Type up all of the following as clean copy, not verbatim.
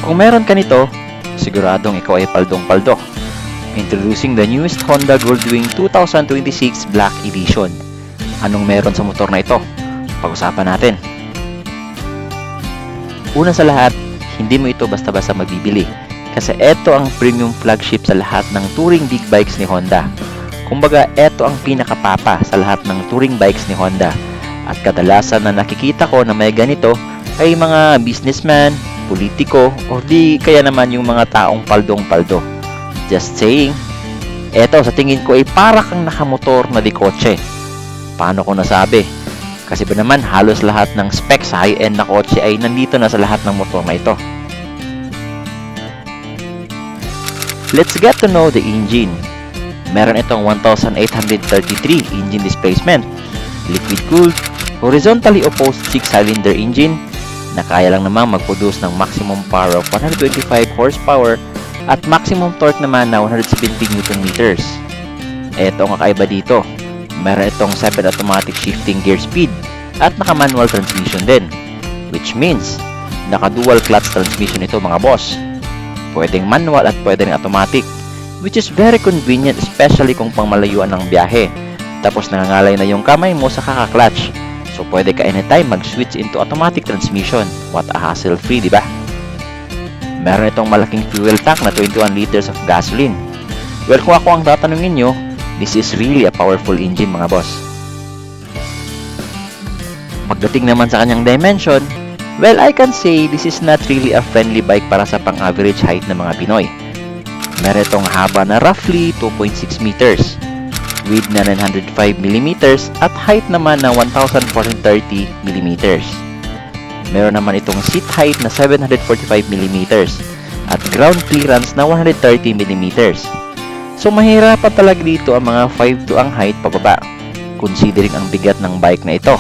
Kung meron ka nito, siguradong ikaw ay paldong-paldo. Introducing the newest Honda Goldwing 2026 Black Edition. Anong meron sa motor na ito? Pag-usapan natin. Una sa lahat, hindi mo ito basta-basta mabibili. Kasi ito ang premium flagship sa lahat ng touring big bikes ni Honda. Kumbaga, ito ang pinakapapa sa lahat ng touring bikes ni Honda. At kadalasan na nakikita ko na may ganito ay mga businessman, politiko, o di kaya naman yung mga taong paldong-paldo. Just saying. Eto, sa tingin ko ay para kang nakamotor na di kotse. Paano ko nasabi? Kasi ba naman halos lahat ng specs sa high-end na kotse ay nandito na sa lahat ng motor na ito. Let's get to know the engine. Meron itong 1,833 engine displacement, liquid-cooled, horizontally opposed 6-cylinder engine na kaya lang namang mag-produce ng maximum power of 125 horsepower at maximum torque naman na 170 Nm. Ito ang kakaiba dito. Meron itong 7 automatic shifting gear speed at naka-manual transmission din, which means naka-dual clutch transmission ito mga boss. Pwedeng manual at pwedeng automatic, which is very convenient especially kung pangmalayuan ng biyahe. Tapos nangangalay na yung kamay mo sa kaka-clutch. So pwede ka anytime mag-switch into automatic transmission. What a hassle-free, di ba? Meron itong malaking fuel tank na 21 liters of gasoline. Well, kung ako ang tatanungin nyo, this is really a powerful engine mga boss. Pagdating naman sa kanyang dimension, well, I can say this is not really a friendly bike para sa pang-average height ng mga Pinoy. Meron itong haba na roughly 2.6 meters, width na 905mm at height naman na 1,430mm. Meron naman itong seat height na 745mm at ground clearance na 130mm. So mahirapan talaga dito ang mga 5'2" ang height pababa, considering ang bigat ng bike na ito.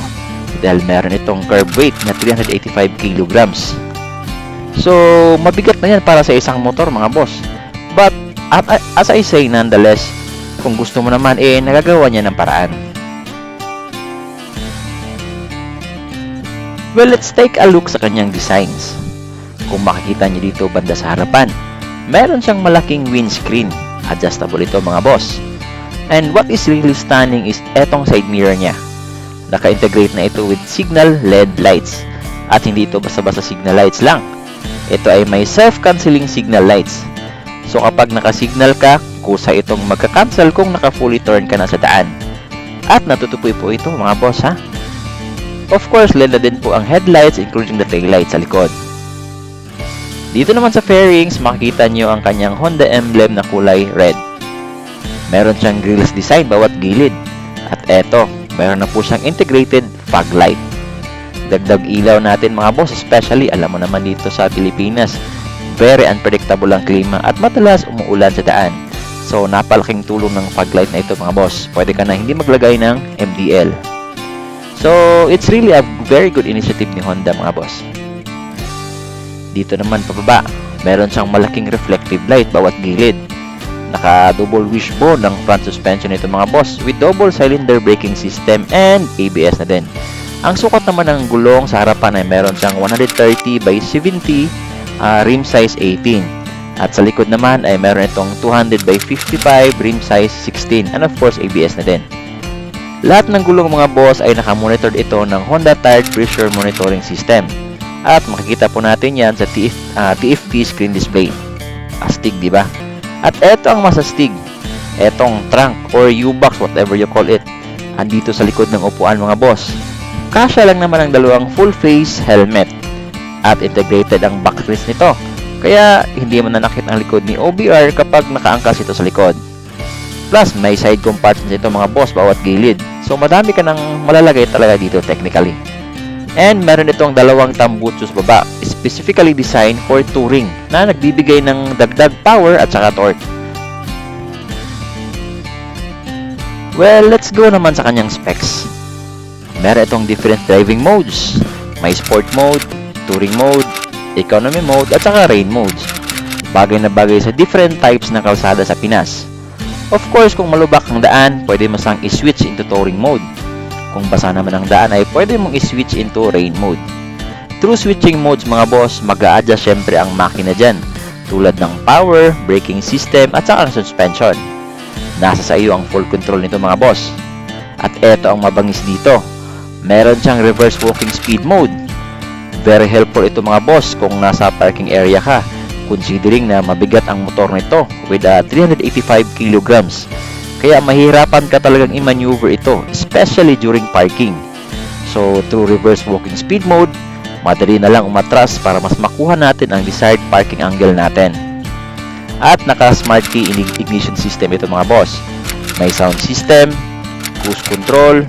Dahil meron itong curb weight na 385 kg. So, mabigat na yan para sa isang motor mga boss. But, as I say nonetheless, kung gusto mo naman nagagawa niya ng paraan. Well, let's take a look sa kanyang designs. Kung makikita niyo dito banda sa harapan, meron siyang malaking windscreen. Adjustable ito mga boss. And what is really stunning is etong side mirror niya. Naka-integrate na ito with signal LED lights. At hindi ito basta-basta signal lights lang. Ito ay may self-canceling signal lights. So kapag naka-signal ka, kusa itong magka-cancel kung naka-fully turn ka na sa daan. At natutupoy po ito mga boss ha. Of course, LED na din po ang headlights including the tail lights sa likod. Dito naman sa fairings, makikita nyo ang kanyang Honda emblem na kulay red. Meron siyang grills design bawat gilid. At eto, meron na po siyang integrated fog light. Dagdag ilaw natin mga boss, especially alam mo naman dito sa Pilipinas, very unpredictable ang klima at madalas umuulan sa daan. So napalaking tulong ng fog light na ito mga boss. Pwede ka na hindi maglagay ng MDL. So it's really a very good initiative ni Honda mga boss. Dito naman pababa, meron siyang malaking reflective light bawat gilid. Naka-double wishbone ng front suspension nito mga boss with double cylinder braking system and ABS na din. Ang sukat naman ng gulong sa harapan ay meron siyang 130/70 rim size 18. At sa likod naman ay meron itong 200/55 rim size 16 and of course ABS na din. Lahat ng gulong mga boss ay naka-monitored ito ng Honda Tire Pressure Monitoring System. At makikita po natin yan sa TFT screen display. Astig, di ba? At eto ang masastig. Etong trunk or U-box, whatever you call it, andito sa likod ng upuan mga boss. Kasya lang naman ang dalawang full face helmet. At integrated ang backrest nito. Kaya hindi mananakit ang likod ni OBR kapag nakaangkas ito sa likod. Plus may side compartments ito mga boss bawat gilid. So madami ka nang malalagay talaga dito technically. And meron itong dalawang tambucho sa baba, specifically designed for touring, na nagbibigay ng dagdag power at saka torque. Well, let's go naman sa kanyang specs. Meron itong different driving modes. May sport mode, touring mode, economy mode, at saka rain modes. Bagay na bagay sa different types ng kalsada sa Pinas. Of course, kung malubak ang daan, pwede mo sang i-switch into touring mode. Kung basa naman ang daan ay pwede mong i-switch into rain mode. Through switching modes mga boss, mag-a-adjust syempre ang makina dyan, tulad ng power, braking system at saka ang suspension. Nasa sa iyo ang full control nito mga boss. At eto ang mabangis dito, meron siyang reverse walking speed mode. Very helpful ito mga boss kung nasa parking area ka, considering na mabigat ang motor nito with 385 kilograms. Kaya mahirapan ka talagang i-maneuver ito, especially during parking. So, through reverse walking speed mode, madali na lang umatras para mas makuha natin ang desired parking angle natin. At naka-smart key ignition system ito mga boss. May sound system, cruise control,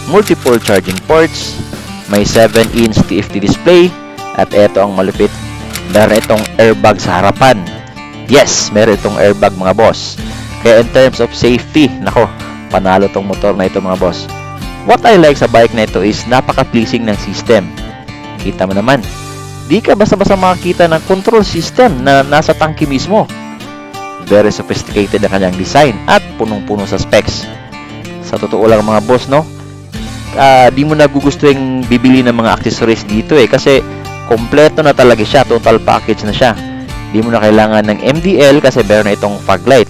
multiple charging ports, may 7-inch TFT display, at eto ang malupit, meron itong airbag sa harapan. Yes, meron itong airbag mga boss. Kaya in terms of safety, nako, panalo tong motor na ito mga boss. What I like sa bike na ito is napaka-pleasing ng system. Kita mo naman, di ka basta-basta makakita ng control system na nasa tangke mismo. Very sophisticated ang kanyang design at punong-puno sa specs. Sa totoo lang mga boss, no, di mo nagugustuhin bibili ng mga accessories dito kasi kompleto na talaga siya, total package na siya. Di mo na kailangan ng MDL kasi meron na itong fog light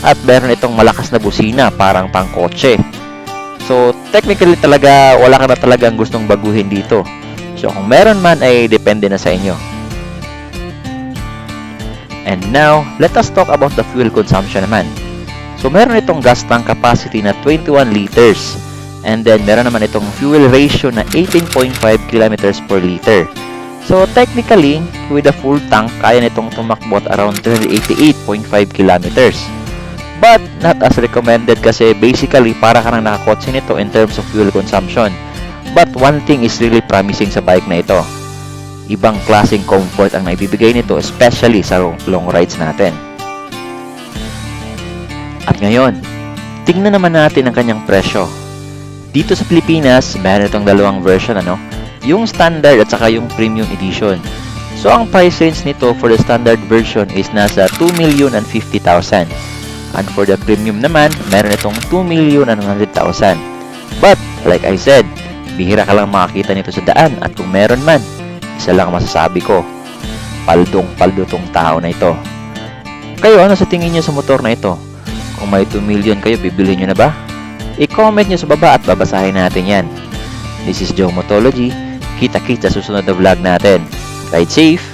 at meron itong malakas na busina parang pangkotse. So technically talaga wala ka na talagang gustong baguhin dito. So kung meron man ay depende na sa inyo. And now, let us talk about the fuel consumption naman. So meron itong gas tank capacity na 21 liters. And then meron naman itong fuel ratio na 18.5 kilometers per liter. So technically, with a full tank, kaya nitong tumakbo at around 388.5 kilometers. But not as recommended kasi basically para ka nang nakakotse nito in terms of fuel consumption. But one thing is really promising sa bike na ito. Ibang klaseng comfort ang naibibigay nito, especially sa long rides natin. At ngayon, tingnan naman natin ang kanyang presyo. Dito sa Pilipinas, meron itong dalawang version, yung standard at saka yung premium edition. So ang price range nito for the standard version is nasa 2,050,000. And for the premium naman, meron itong 2,100,000. But like I said, bihira ka lang makakita nito sa daan, at kung meron man, isa lang masasabi ko, paldong-paldo tong tao na ito. Kayo, ano sa tingin nyo sa motor na ito? Kung may 2 million kayo, bibili nyo na ba? I-comment nyo sa baba at babasahin natin yan. This is Joe Motology. Kita-kita sa susunod na vlog natin. Ride safe!